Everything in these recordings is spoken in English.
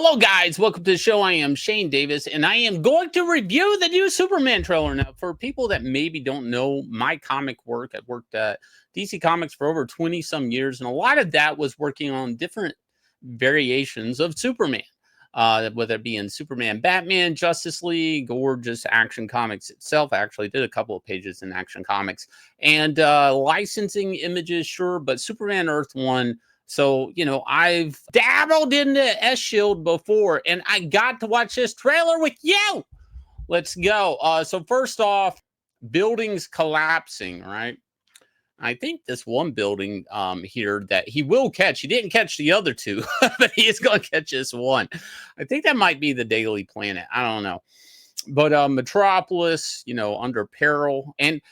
Hello, guys. Welcome to the show. I am Shane Davis, and I am going to review the new Superman trailer. Now, for people that maybe don't know my comic work, I've worked at DC Comics for over 20-some years, and a lot of that was working on different variations of Superman, whether it be in Superman, Batman, Justice League, or just Action Comics itself. I actually did a couple of pages in Action Comics. And licensing images, sure, but Superman Earth 1... So, you know, I've dabbled into S-Shield before, and I got to watch this trailer with you. Let's go. So first off, buildings collapsing, right? I think this one building here that he will catch. He didn't catch the other two, but he is going to catch this one. I think that might be the Daily Planet. I don't know. But Metropolis, you know, under peril. And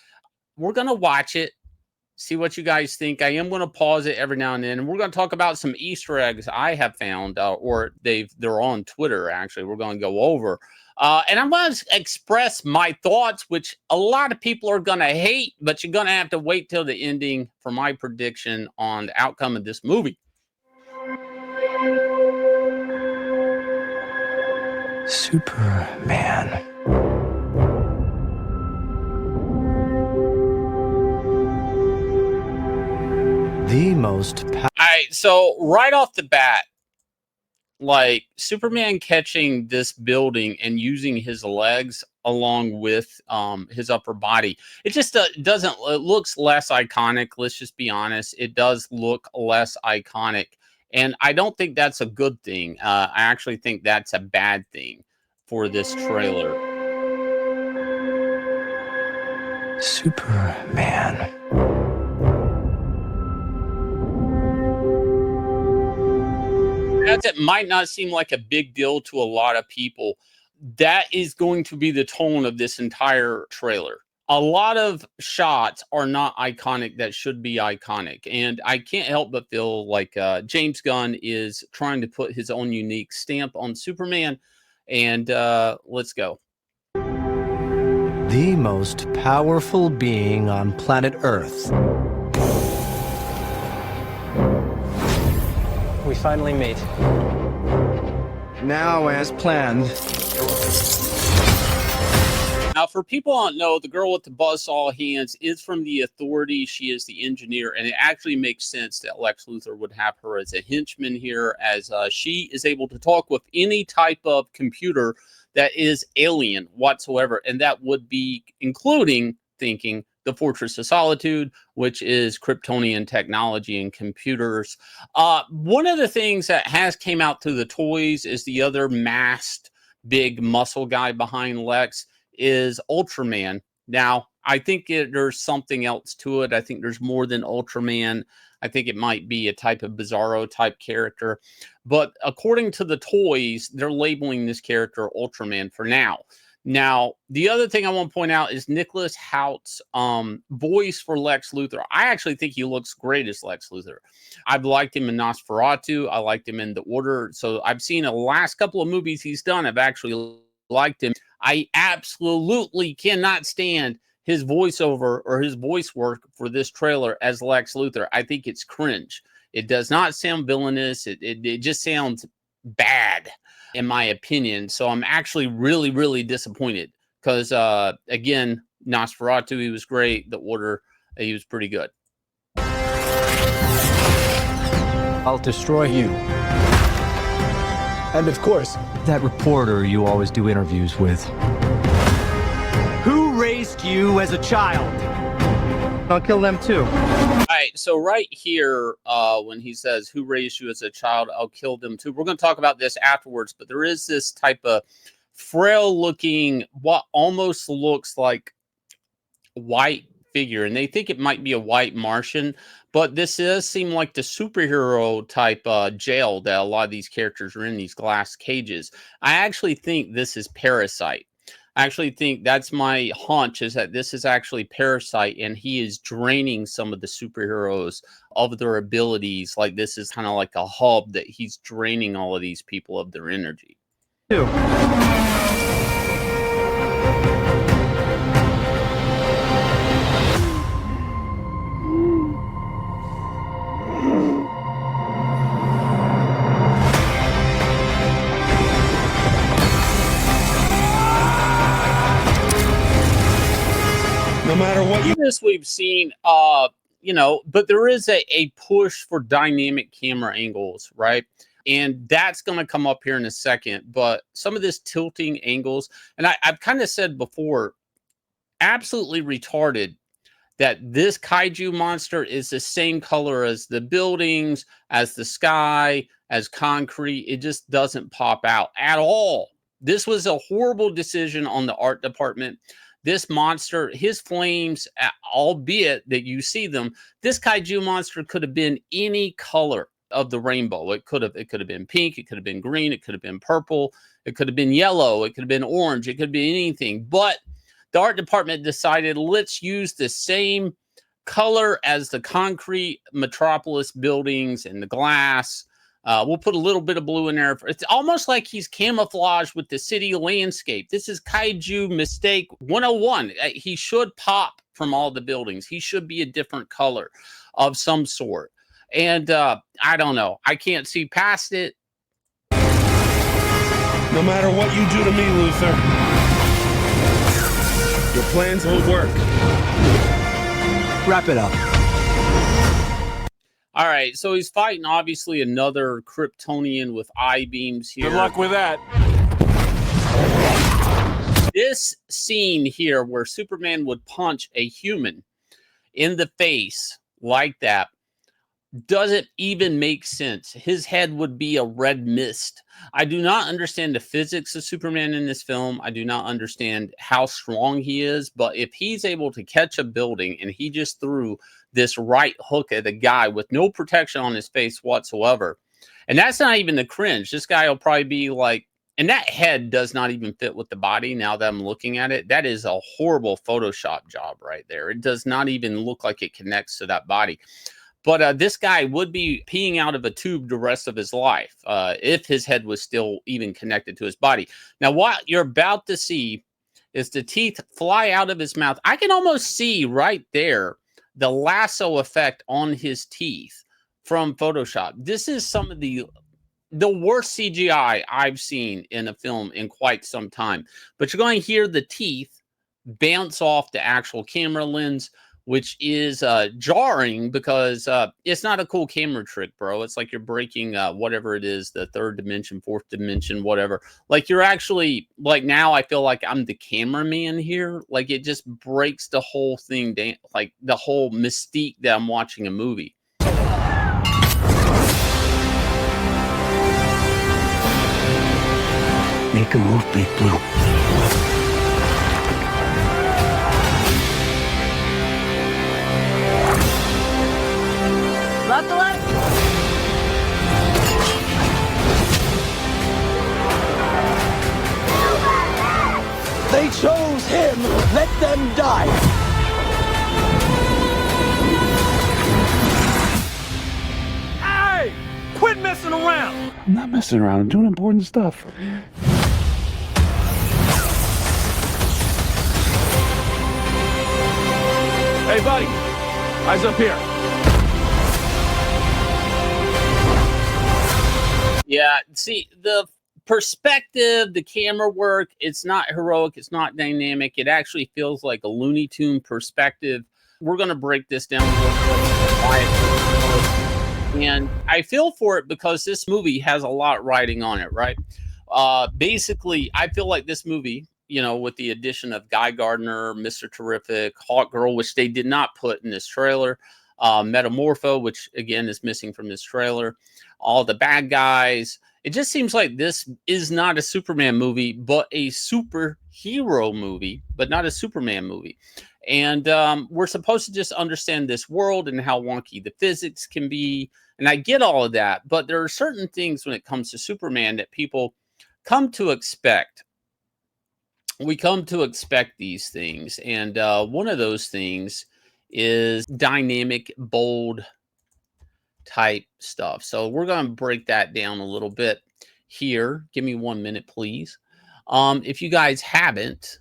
we're going to watch it. See what you guys think. I am going to pause it every now and then, and we're going to talk about some Easter eggs I have found, or they're on Twitter. Actually, we're going to go over, and I'm going to express my thoughts, which a lot of people are going to hate, but you're going to have to wait till the ending for my prediction on the outcome of this movie. Superman. The most... All right, so right off the bat, like Superman catching this building and using his legs along with his upper body, it just doesn't, it looks less iconic. Let's just be honest. It does look less iconic. And I don't think that's a good thing. I actually think that's a bad thing for this trailer. Superman. As it might not seem like a big deal to a lot of people, that is going to be the tone of this entire trailer. A lot of shots are not iconic that should be iconic. And I can't help but feel like James Gunn is trying to put his own unique stamp on Superman. And let's go. The most powerful being on planet Earth. We finally meet. Now, as planned. Now, for people who don't know, the girl with the buzzsaw hands is from the Authority. She is the engineer, and it actually makes sense that Lex Luthor would have her as a henchman here, as she is able to talk with any type of computer that is alien whatsoever, and that would be including thinking the Fortress of Solitude, which is Kryptonian technology and computers. One of the things that has came out through the toys is the other masked big muscle guy behind Lex is Ultraman. Now, I think there's something else to it. I think there's more than Ultraman. I think it might be a type of Bizarro type character. But according to the toys, they're labeling this character Ultraman for now. Now, the other thing I want to point out is Nicholas Hoult's voice for Lex Luthor. I actually think he looks great as Lex Luthor. I've liked him in Nosferatu. I liked him in The Order. So I've seen the last couple of movies he's done. I've actually liked him. I absolutely cannot stand his voiceover or his voice work for this trailer as Lex Luthor. I think it's cringe. It does not sound villainous. It just sounds bad, in my opinion. So I'm actually really, really disappointed because, again, Nosferatu, he was great. The Order, he was pretty good. I'll destroy you. And of course, that reporter you always do interviews with. Who raised you as a child? I'll kill them too. All right, so right here, when he says, who raised you as a child, I'll kill them too. We're going to talk about this afterwards, but there is this type of frail-looking, what almost looks like white figure, and they think it might be a white Martian, but this does seem like the superhero type jail that a lot of these characters are in, these glass cages. I actually think this is Parasite. I actually think that's my hunch, is that this is actually Parasite, and he is draining some of the superheroes of their abilities. Like this is kind of like a hub that he's draining all of these people of their energy. this we've seen, you know, but there is a push for dynamic camera angles, right? And that's going to come up here in a second. But some of this tilting angles, and I've kind of said before, absolutely retarded that this kaiju monster is the same color as the buildings, as the sky, as concrete. It just doesn't pop out at all. This was a horrible decision on the art department. This monster, his flames, albeit that you see them, this kaiju monster could have been any color of the rainbow. It could have been pink, it could have been green, it could have been purple, it could have been yellow, it could have been orange, it could be anything. But the art department decided, let's use the same color as the concrete metropolis buildings and the glass. We'll put a little bit of blue in there. It's almost like he's camouflaged with the city landscape. This is kaiju mistake 101. He should pop from all the buildings. He should be a different color of some sort. And I don't know. I can't see past it. No matter what you do to me, Luthor, your plans won't work. Wrap it up. All right, so he's fighting, obviously, another Kryptonian with I-beams here. Good luck with that. This scene here where Superman would punch a human in the face like that doesn't even make sense. His head would be a red mist. I do not understand the physics of Superman in this film. I do not understand how strong he is, but if he's able to catch a building and he just threw this right hook at a guy with no protection on his face whatsoever, and that's not even the cringe. This guy will probably be like, and that head does not even fit with the body now that I'm looking at it. That is a horrible Photoshop job right there. It does not even look like it connects to that body. But this guy would be peeing out of a tube the rest of his life if his head was still even connected to his body. Now, what you're about to see is the teeth fly out of his mouth. I can almost see right there the lasso effect on his teeth from Photoshop. This is some of the worst CGI I've seen in a film in quite some time. But you're going to hear the teeth bounce off the actual camera lens, which is jarring because it's not a cool camera trick, bro. It's like you're breaking whatever it is, the third dimension, fourth dimension, whatever. Like you're actually, like now I feel like I'm the cameraman here. Like it just breaks the whole thing down, like the whole mystique that I'm watching a movie. Make a move, Big Blue. Luckily, They chose him. Let them die. Hey! Quit messing around! I'm not messing around. I'm doing important stuff. Hey, buddy. Eyes up here. Yeah, see, the perspective, the camera work, it's not heroic, it's not dynamic. It actually feels like a Looney Tune perspective. We're going to break this down real quick. And I feel for it because this movie has a lot riding on it, right? Basically, I feel like this movie, you know, with the addition of Guy Gardner, Mr. Terrific, Hawk Girl, which they did not put in this trailer, Metamorpho, which again is missing from this trailer, all the bad guys. It just seems like this is not a Superman movie, but a superhero movie, but not a Superman movie. And we're supposed to just understand this world and how wonky the physics can be. And I get all of that, but there are certain things when it comes to Superman that people come to expect. We come to expect these things. And one of those things is dynamic, bold type stuff. So we're going to break that down a little bit here. Give me 1 minute, please. If you guys haven't,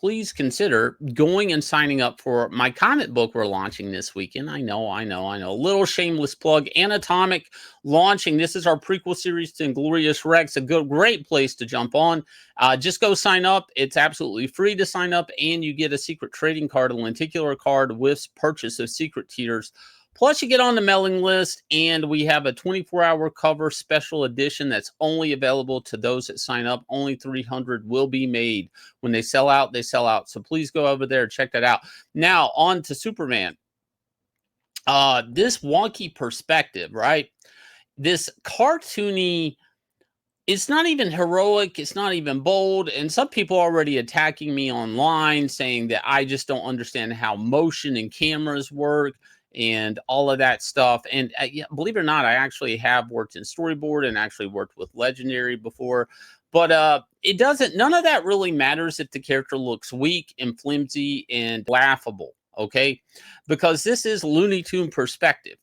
please consider going and signing up for my comic book we're launching this weekend. I know. Little shameless plug. Anatomic launching. This is our prequel series to Inglorious Rex. A great place to jump on. Just go sign up. It's absolutely free to sign up, and you get a secret trading card, a lenticular card with purchase of secret tiers. Plus, you get on the mailing list, and we have a 24-hour cover special edition that's only available to those that sign up. Only 300 will be made. When they sell out, they sell out. So please go over there and check that out. Now, on to Superman. This wonky perspective, right? This cartoony, it's not even heroic. It's not even bold. And some people are already attacking me online saying that I just don't understand how motion and cameras work and all of that stuff. And yeah, believe it or not, I actually have worked in storyboard and actually worked with Legendary before. But it doesn't, none of that really matters if the character looks weak and flimsy and laughable, okay? Because this is Looney Tune perspective.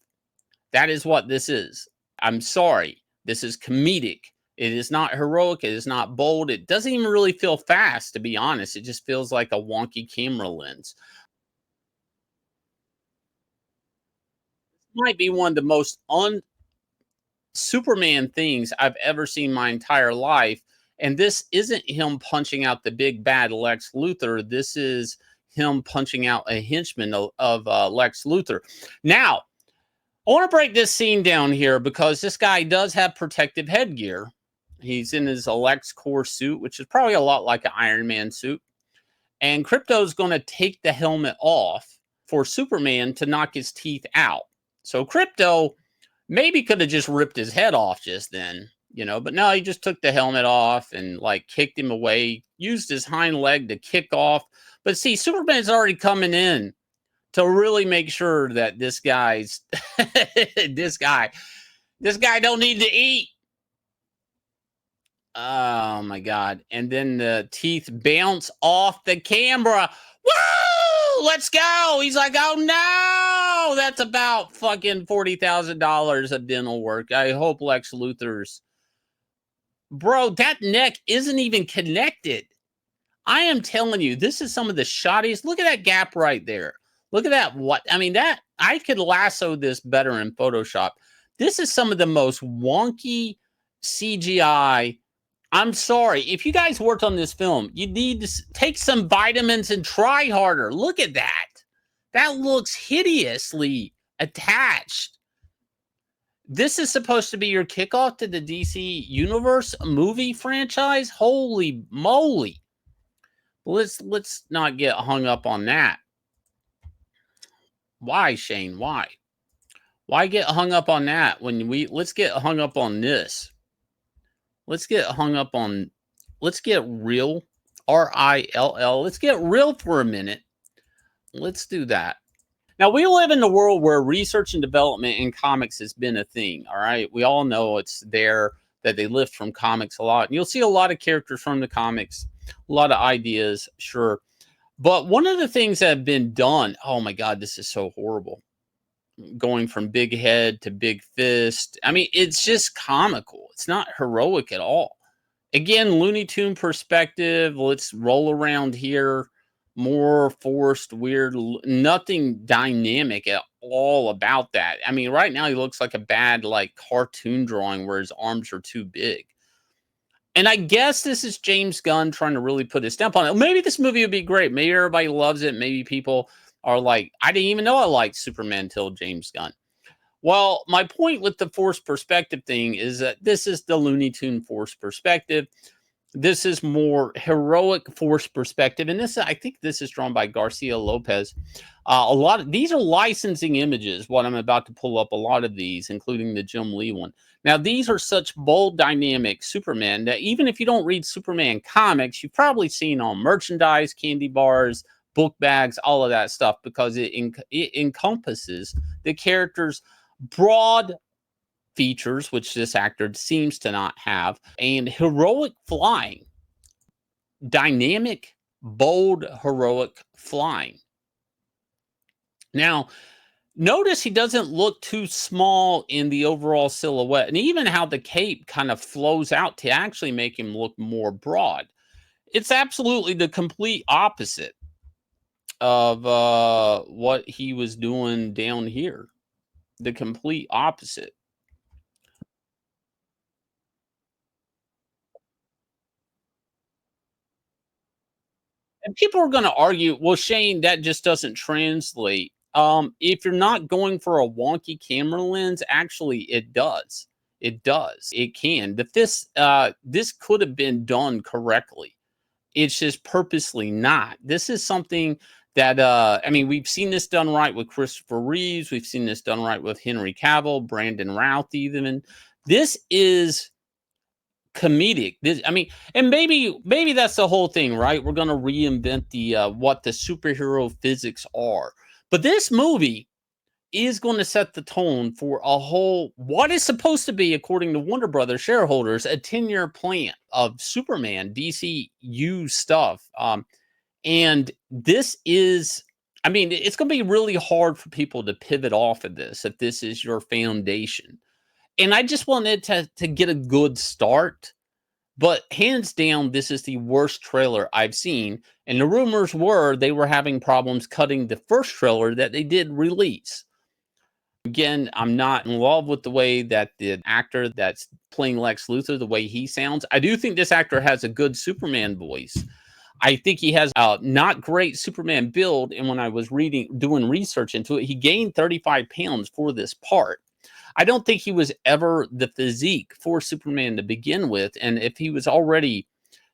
That is what this is. I'm sorry. This is comedic. It is not heroic. It is not bold. It doesn't even really feel fast, to be honest. It just feels like a wonky camera lens. Might be one of the most Superman things I've ever seen my entire life. And this isn't him punching out the big bad Lex Luthor. This is him punching out a henchman of Lex Luthor. Now, I want to break this scene down here because this guy does have protective headgear. He's in his LexCorp suit, which is probably a lot like an Iron Man suit. And Krypto's going to take the helmet off for Superman to knock his teeth out. So Krypto maybe could have just ripped his head off just then, you know, but no, he just took the helmet off and like kicked him away, used his hind leg to kick off. But see, Superman's already coming in to really make sure that this guy's this guy don't need to eat. Oh my God. And then the teeth bounce off the camera. Woo! Let's go. He's like, oh no, that's about fucking $40,000 of dental work. I hope Lex Luthor's. Bro, that neck isn't even connected. I am telling you, this is some of the shottiest. Look at that gap right there. Look at that. What? I mean, that I could lasso this better in Photoshop. This is some of the most wonky CGI. I'm sorry. If you guys worked on this film, you need to take some vitamins and try harder. Look at that. That looks hideously attached. This is supposed to be your kickoff to the DC Universe movie franchise? Holy moly. Let's not get hung up on that. Why, Shane? Why? Why get hung up on that when let's get hung up on this. Let's get hung up on, let's get real, RILL. Let's get real for a minute. Let's do that. Now, we live in a world where research and development in comics has been a thing, all right? We all know it's there, that they lift from comics a lot. And you'll see a lot of characters from the comics, a lot of ideas, sure. But one of the things that have been done, oh my God, this is so horrible. Going from big head to big fist. I mean, it's just comical. It's not heroic at all. Again, Looney Tune perspective. Let's roll around here. More forced, weird, nothing dynamic at all about that. I mean, right now he looks like a bad, like, cartoon drawing where his arms are too big. And I guess this is James Gunn trying to really put his stamp on it. Maybe this movie would be great. Maybe everybody loves it. Maybe people are like, I didn't even know I liked Superman until James Gunn. Well, my point with the forced perspective thing is that this is the Looney Tune forced perspective. This is more heroic forced perspective. And this, I think this is drawn by Garcia Lopez. A lot of these are licensing images, what I'm about to pull up, a lot of these, including the Jim Lee one. Now, these are such bold, dynamic Superman that even if you don't read Superman comics, you've probably seen on merchandise, candy bars, book bags, all of that stuff, because it encompasses the character's broad features, which this actor seems to not have, and heroic flying. Dynamic, bold, heroic flying. Now, notice he doesn't look too small in the overall silhouette, and even how the cape kind of flows out to actually make him look more broad. It's absolutely the complete opposite of what he was doing down here. The complete opposite. And people are going to argue, well, Shane, that just doesn't translate. If you're not going for a wonky camera lens, actually, it does. It does. It can. This could have been done correctly. It's just purposely not. This is something that I mean, we've seen this done right with Christopher Reeves. We've seen this done right with Henry Cavill, Brandon Routh, even. This is comedic. This, I mean, and maybe that's the whole thing, right? We're gonna reinvent the what the superhero physics are. But this movie is going to set the tone for a whole what is supposed to be, according to Warner Brothers shareholders, a 10-year plan of Superman DCU stuff. And this is, I mean, it's going to be really hard for people to pivot off of this if this is your foundation. And I just wanted to get a good start. But hands down, this is the worst trailer I've seen. And the rumors were they were having problems cutting the first trailer that they did release. Again, I'm not in love with the way that the actor that's playing Lex Luthor, the way he sounds. I do think this actor has a good Superman voice. I think he has a not great Superman build. And when I was doing research into it, he gained 35 pounds for this part. I don't think he was ever the physique for Superman to begin with. And if he was already,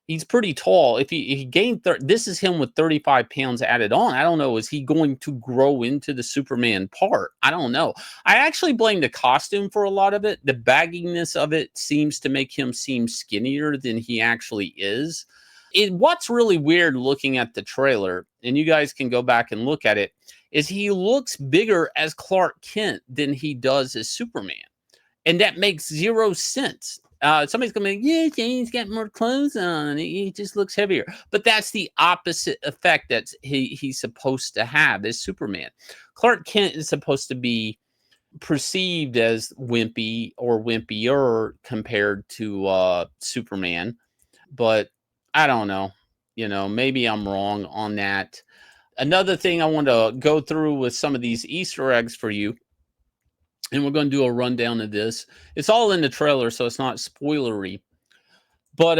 he's pretty tall. If he gained, this is him with 35 pounds added on. I don't know. Is he going to grow into the Superman part? I don't know. I actually blame the costume for a lot of it. The bagginess of it seems to make him seem skinnier than he actually is. What's really weird looking at the trailer, and you guys can go back and look at it, is he looks bigger as Clark Kent than he does as Superman. And that makes zero sense. Somebody's going to be, yeah, James got more clothes on. He just looks heavier. But that's the opposite effect that he's supposed to have as Superman. Clark Kent is supposed to be perceived as wimpy or wimpier compared to Superman. But I don't know. Maybe I'm wrong on that. Another thing I want to go through with some of these Easter eggs for you, and we're going to do a rundown of this. It's all in the trailer, so it's not spoilery. But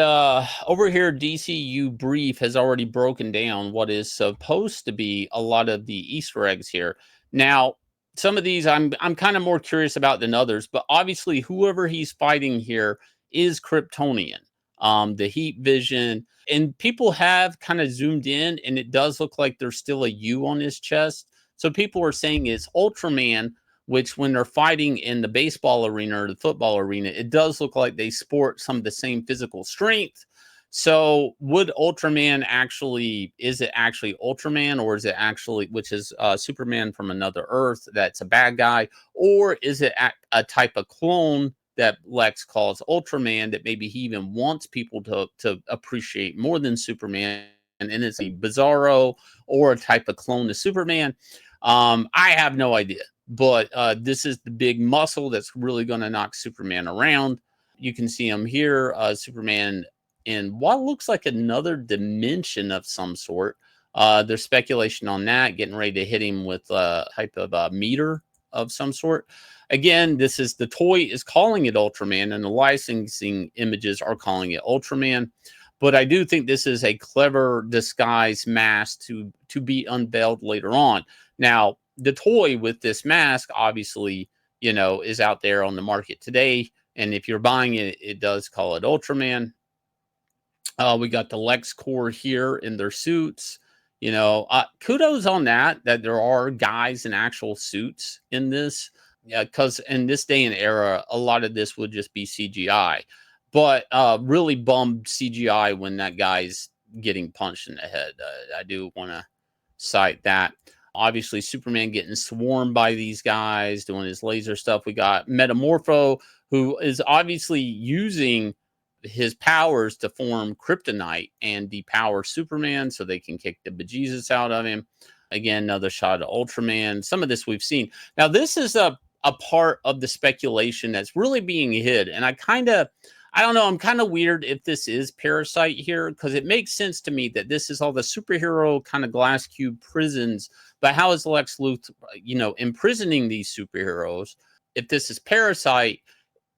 over here, DCU Brief has already broken down what is supposed to be a lot of the Easter eggs here. Now, some of these I'm kind of more curious about than others, but obviously whoever he's fighting here is Kryptonian. The heat vision, and people have kind of zoomed in, and it does look like there's still a U on his chest. So people are saying it's Ultraman, which when they're fighting in the baseball arena or the football arena, it does look like they sport some of the same physical strength. So would Ultraman is it actually Ultraman, or is it actually, which is Superman from another Earth that's a bad guy, or is it a type of clone that Lex calls Ultraman that maybe he even wants people to appreciate more than Superman, and it's a Bizarro or a type of clone to Superman? I have no idea, but this is the big muscle that's really going to knock Superman around. You can see him here, Superman in what looks like another dimension of some sort. There's speculation on that, getting ready to hit him with a type of meter of some sort. Again, the toy is calling it Ultraman, and the licensing images are calling it Ultraman. But I do think this is a clever disguise mask to be unveiled later on. Now, the toy with this mask, obviously, is out there on the market today. And if you're buying it, it does call it Ultraman. We got the Lex Corps here in their suits. Kudos on that there are guys in actual suits in this. Yeah, because in this day and era, a lot of this would just be CGI. But really bummed CGI when that guy's getting punched in the head. I do want to cite that. Obviously, Superman getting swarmed by these guys, doing his laser stuff. We got Metamorpho, who is obviously using his powers to form kryptonite and depower Superman so they can kick the bejesus out of him. Again, another shot of Ultraman. Some of this we've seen. Now, this is a part of the speculation that's really being hid. And I don't know. I'm kind of weird if this is Parasite here, because it makes sense to me that this is all the superhero kind of glass cube prisons. But how is Lex Luthor, imprisoning these superheroes? If this is Parasite,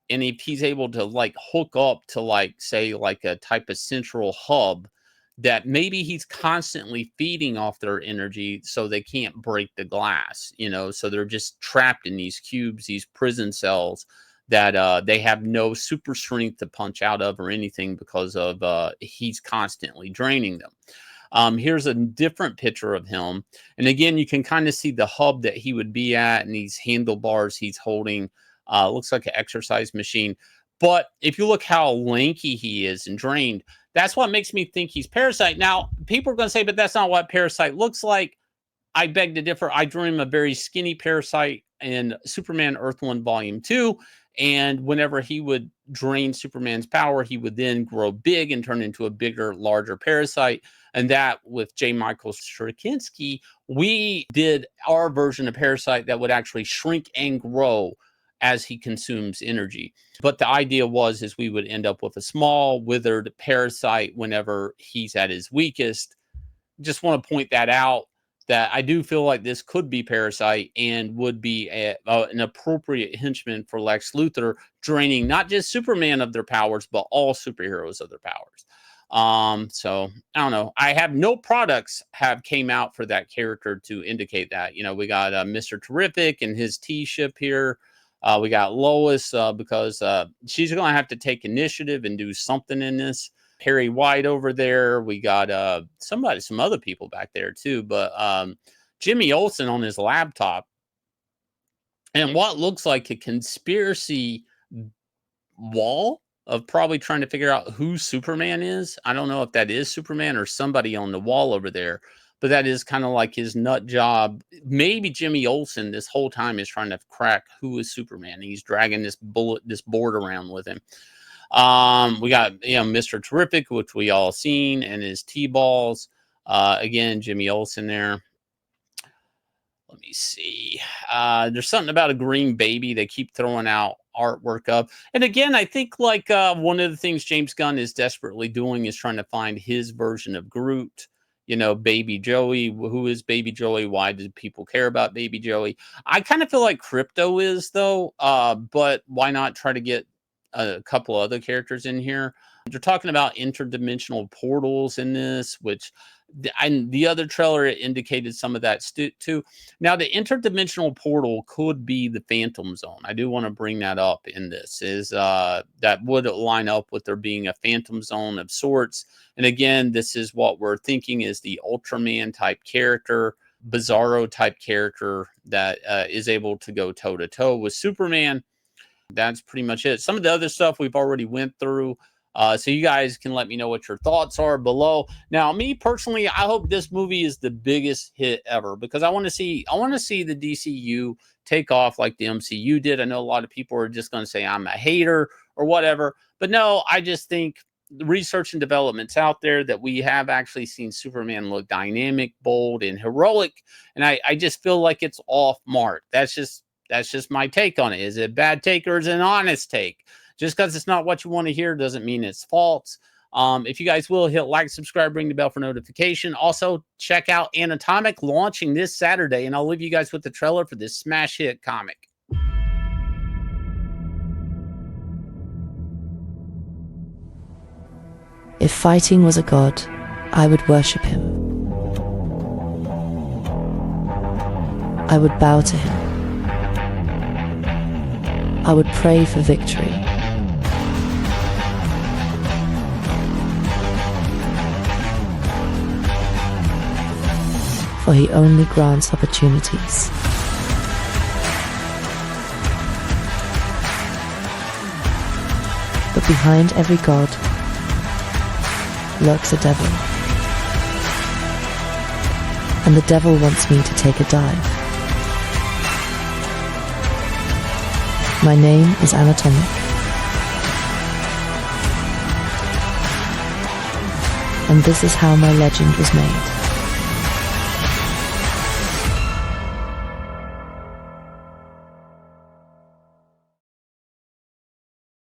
and if he's able to like hook up to like, say, like a type of central hub that maybe he's constantly feeding off their energy so they can't break the glass, so they're just trapped in these cubes, these prison cells that they have no super strength to punch out of or anything because of he's constantly draining them. Here's a different picture of him. And again, you can kind of see the hub that he would be at and these handlebars he's holding. Looks like an exercise machine. But if you look how lanky he is and drained, that's what makes me think he's Parasite. Now, people are going to say, but that's not what Parasite looks like. I beg to differ. I drew him a very skinny Parasite in Superman Earth 1 Volume 2. And whenever he would drain Superman's power, he would then grow big and turn into a bigger, larger Parasite. And that, with J. Michael Straczynski, we did our version of Parasite that would actually shrink and grow as he consumes energy. But the idea is we would end up with a small, withered Parasite whenever he's at his weakest. Just want to point that out, that I do feel like this could be Parasite and would be an appropriate henchman for Lex Luthor, draining not just Superman of their powers, but all superheroes of their powers. So I don't know. I have no products have came out for that character to indicate that. We got Mr. Terrific and his T-ship here. We got Lois because she's going to have to take initiative and do something in this. Harry White over there. We got some other people back there too. But Jimmy Olsen on his laptop and what looks like a conspiracy wall of probably trying to figure out who Superman is. I don't know if that is Superman or somebody on the wall over there. But that is kind of like his nut job. Maybe Jimmy Olsen this whole time is trying to crack who is Superman. And he's dragging this board around with him. We got Mr. Terrific, which we all seen, and his T-balls. Again, Jimmy Olsen there. Let me see. There's something about a green baby. They keep throwing out artwork up. And again, I think like one of the things James Gunn is desperately doing is trying to find his version of Groot. Baby Joey. Who is Baby Joey? Why do people care about Baby Joey? I kind of feel like Crypto is, though. But why not try to get a couple other characters in here? They're talking about interdimensional portals in this, which the other trailer indicated some of that too. Now, the interdimensional portal could be the Phantom Zone. I do want to bring that up in this, is that would line up with there being a Phantom Zone of sorts. And again, this is what we're thinking is the Ultraman type character, Bizarro type character that is able to go toe to toe with Superman. That's pretty much it. Some of the other stuff we've already went through. So you guys can let me know what your thoughts are below. Now, me personally, I hope this movie is the biggest hit ever, because I want to see the DCU take off like the MCU did. I know a lot of people are just going to say I'm a hater or whatever, but no, I just think the research and development's out there that we have actually seen Superman look dynamic, bold, and heroic. And I just feel like it's off mark. That's just my take on it. Is it a bad take or is it an honest take? Just because it's not what you want to hear doesn't mean it's false. If you guys will, hit like, subscribe, ring the bell for notification. Also, check out Anatomic launching this Saturday, and I'll leave you guys with the trailer for this smash hit comic. If fighting was a god, I would worship him. I would bow to him. I would pray for victory. For he only grants opportunities. But behind every god lurks a devil. And the devil wants me to take a dive. My name is Anatomic. And this is how my legend was made.